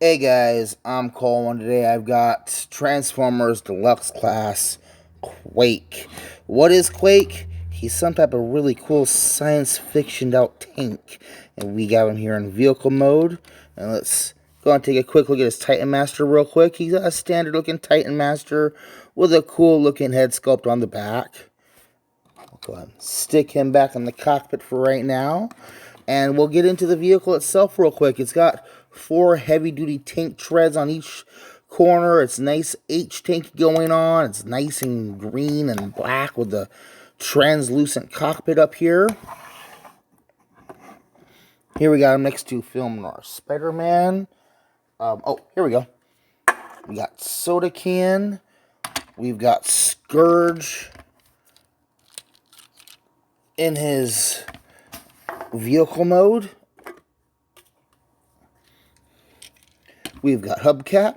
Hey guys, I'm Colwen. Today I've got Transformers Deluxe Class Quake. What is Quake? He's some type of really cool science fictioned out tank. And we got him here in vehicle mode. And let's go and take a quick look at his Titan Master real quick. He's got a standard looking Titan Master with a cool looking head sculpt on the back. I'll go ahead and stick him back in the cockpit for right now. And we'll get into the vehicle itself real quick. It's got 4 heavy-duty tank treads on each corner. It's nice H-tank going on. It's nice and green and black with the translucent cockpit up here. Here we got him next to Film Noir Spider-Man. Here we go. We got Soda Can. We've got Scourge in his vehicle mode. We've got Hubcap.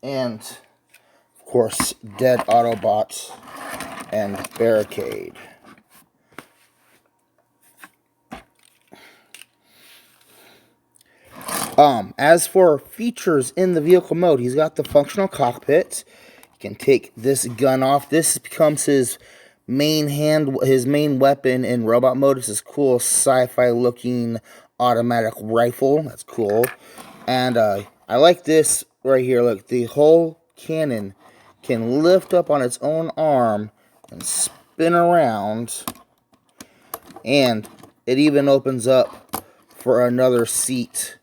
And, of course, Dead Autobots and Barricade. As for features in the vehicle mode, he's got the functional cockpit. You can take this gun off. This becomes his main weapon in robot mode. It's this cool sci-fi looking automatic rifle. That's cool. And I like this right here. Look, the whole cannon can lift up on its own arm and spin around. And it even opens up for another seat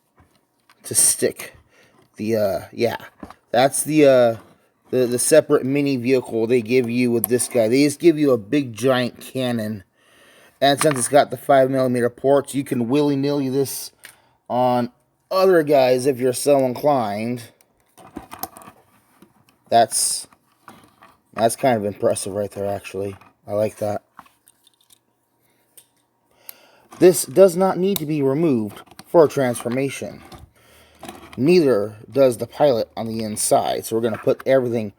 to stick the that's the separate mini vehicle they give you with this guy. They just give you a big giant cannon, and since it's got the 5mm ports, you can willy-nilly this on other guys if you're so inclined. That's kind of impressive right there, actually. I like that. This does not need to be removed for a transformation. Neither does the pilot on the inside. So we're going to put everything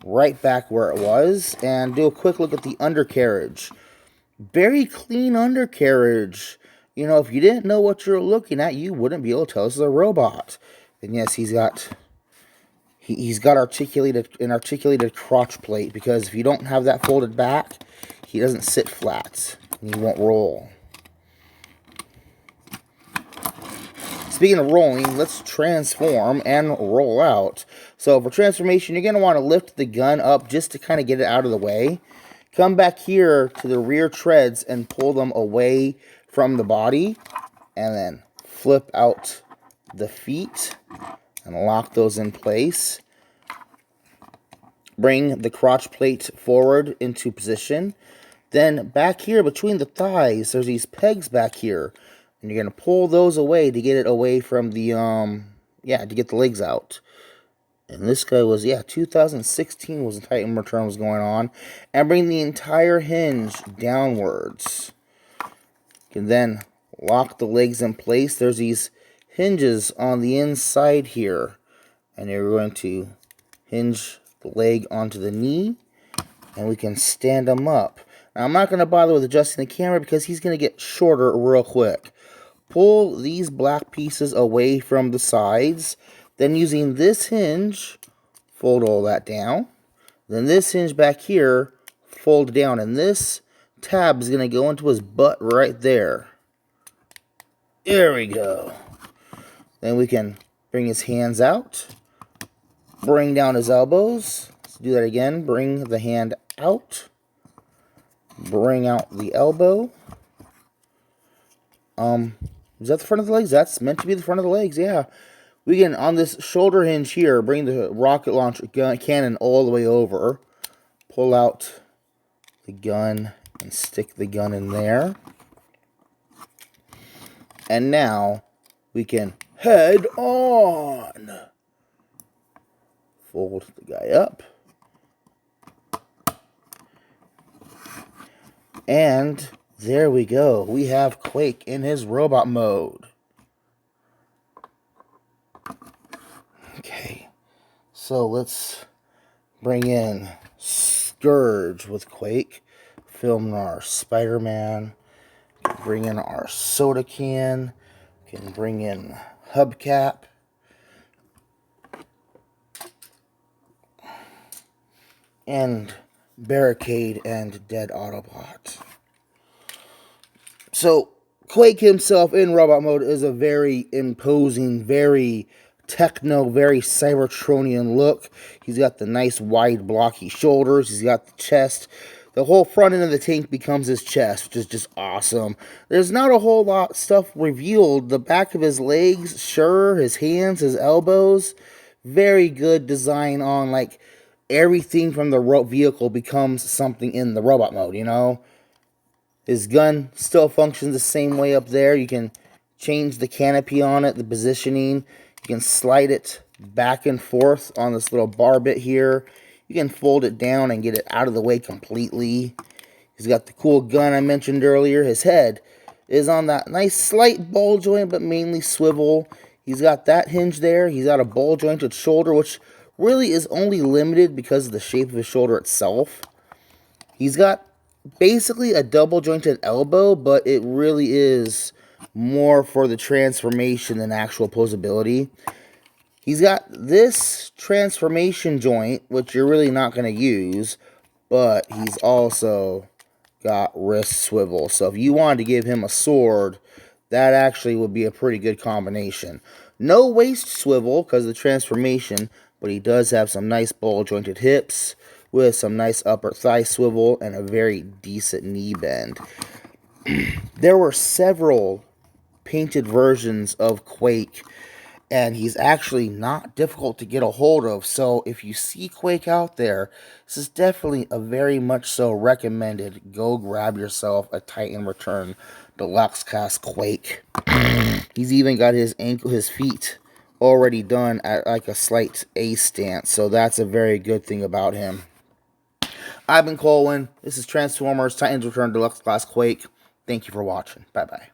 right back where it was and do a quick look at the undercarriage. Very clean undercarriage. You know, if you didn't know what you're looking at, you wouldn't be able to tell this is a robot. And yes, he's got an articulated crotch plate, because if you don't have that folded back, he doesn't sit flat and he won't roll. Speaking of rolling, let's transform and roll out. So for transformation, you're going to want to lift the gun up just to kind of get it out of the way. Come back here to the rear treads and pull them away from the body. And then flip out the feet and lock those in place. Bring the crotch plate forward into position. Then back here between the thighs, there's these pegs back here. And you're going to pull those away to get it away from the, to get the legs out. And this guy was, 2016 was the Titan return was going on. And bring the entire hinge downwards. You can then lock the legs in place. There's these hinges on the inside here. And you're going to hinge the leg onto the knee. And we can stand them up. Now, I'm not going to bother with adjusting the camera because he's going to get shorter real quick. Pull these black pieces away from the sides. Then using this hinge, fold all that down. Then this hinge back here, fold down. And this tab is going to go into his butt right there. There we go. Then we can bring his hands out. Bring down his elbows. Let's do that again. Bring the hand out. Bring out the elbow. Is that the front of the legs? That's meant to be the front of the legs, yeah. We can, on this shoulder hinge here, bring the rocket launcher cannon all the way over. Pull out the gun and stick the gun in there. And now we can head on. Fold the guy up. And there we go. We have Quake in his robot mode. Okay. So let's bring in Scourge with Quake. film our Spider-Man. Bring in our soda can. Can bring in hubcap. And barricade and dead Autobot. So Quake himself in robot mode is a very imposing, very techno, very Cybertronian look. He's got the nice wide blocky shoulders. He's got the chest. The whole front end of the tank becomes his chest, which is just awesome. There's not a whole lot of stuff revealed. The back of his legs, sure. His hands, his elbows. Very good design on, like, everything from the vehicle becomes something in the robot mode, you know? His gun still functions the same way up there. You can change the canopy on it, the positioning. You can slide it back and forth on this little bar bit here. You can fold it down and get it out of the way completely. He's got the cool gun I mentioned earlier. His head is on that nice slight ball joint, but mainly swivel. He's got that hinge there. He's got a ball jointed shoulder, which really is only limited because of the shape of his shoulder itself. He's got basically a double jointed elbow, but it really is more for the transformation than actual posability. He's got this transformation joint, which you're really not going to use, but he's also got wrist swivel. So if you wanted to give him a sword, that actually would be a pretty good combination. No waist swivel because of the transformation, but he does have some nice ball jointed hips with some nice upper thigh swivel and a very decent knee bend. There were several painted versions of Quake, and he's actually not difficult to get a hold of. So if you see Quake out there, this is definitely a very much so recommended. Go grab yourself a Titan Return Deluxe Class Quake. He's even got his feet already done at like a slight A stance, so that's a very good thing about him. I've been Colwen. This is Transformers Titans Return Deluxe Class Quake. Thank you for watching. Bye-bye.